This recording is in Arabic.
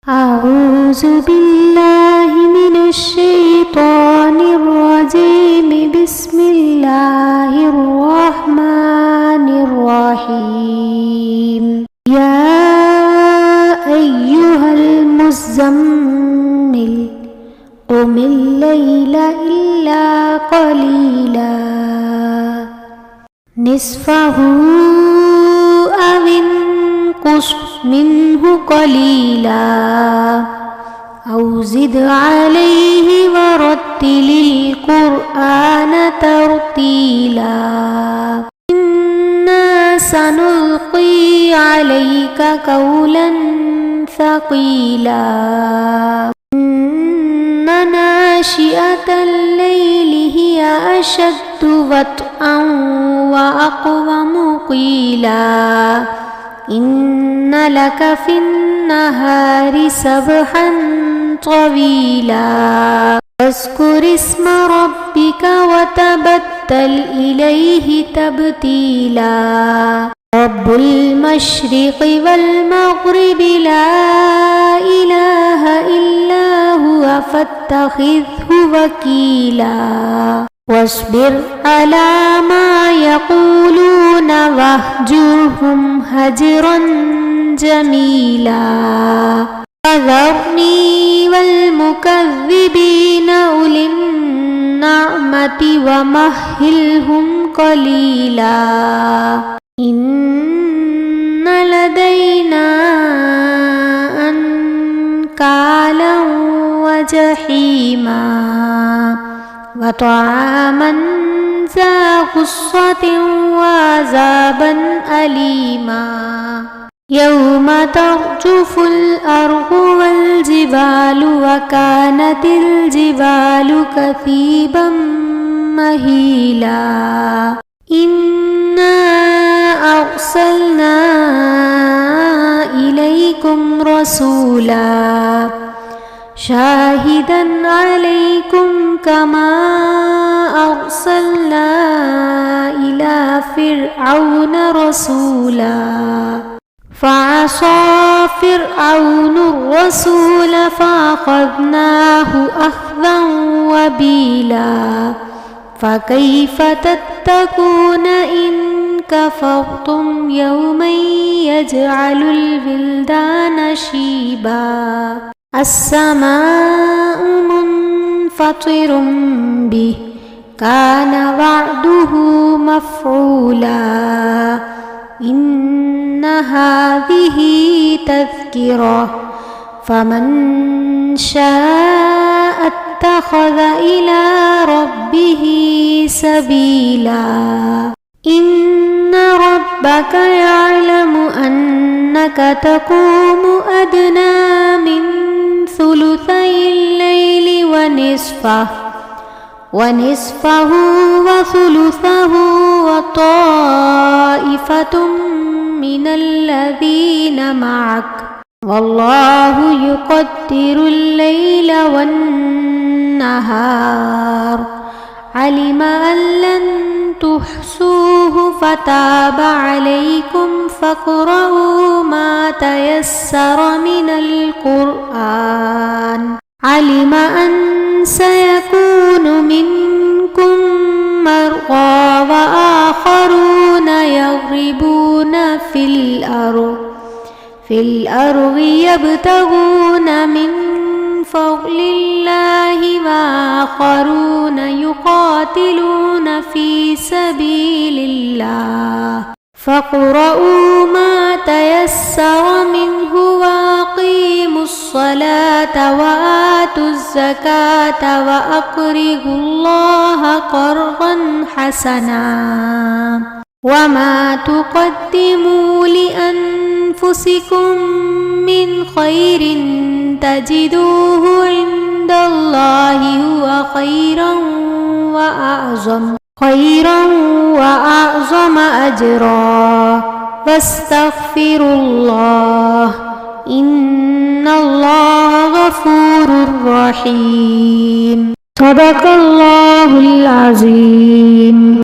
أعوذ بالله من الشيطان الرجيم. بسم الله الرحمن الرحيم. يا أيها المزمل قم الليل إلا قليلا نصفه أو انقص منه قليلا أو زد عليه ورتل القرآن ترتيلا. إنا سنلقي عليك قولا ثقيلا. إن ناشئة الليل هي أشد وطئا وأقوم قيلا. إن لك في النهار سبحا طويلا. واذكر اسم ربك وتبتل إليه تبتيلا. رب المشرق والمغرب لا إله إلا هو فاتخذه وكيلا. واصبر على ما يقولون واهجرهم هجرا جميلا. وذرني والمكذبين أولي النعمة ومهلهم قليلا. إن لدينا أنكالا وجحيما وطعاما ذا غصة وعذابا أليما. يوم ترجف الأرض والجبال وكانت الجبال كثيبا مهيلا. إنا أرسلنا إليكم رسولا شاهدا عليكم كما أرسلنا إلى فرعون رسولا. فعصى فرعون الرسول فأخذناه أخذا وبيلا. فكيف تتقون إن كفرتم يوما يجعل الولدان شيبا. السماء منفطر به كان وعده مفعولا. إن هذه تذكرة فمن شاء اتخذ إلى ربه سبيلا. إن ربك يعلم أنك تقوم أدنى من ثلثي الليل ونصفه وثلثه وطائفة من الذين معك والله يقدر الليل والنهار. علم أن لن تحصوه فتاب عليكم فاقرؤوا ما تيسر من القرآن. علم أن سيكون منكم مرضى وآخرون يضربون في الأرض يبتغون من فضل الله وآخرون يقاتلون في سبيل الله. فاقرؤوا ما تيسر منه وأقيموا الصلاة وآتوا الزكاة وأقرضوا الله قرضا حسنا. وما تقدموا لأنفسكم من خير تجدوه عند الله هو خيرا وأعظم أجرا. واستغفروا الله إن الله غفور رحيم. صدق الله العظيم.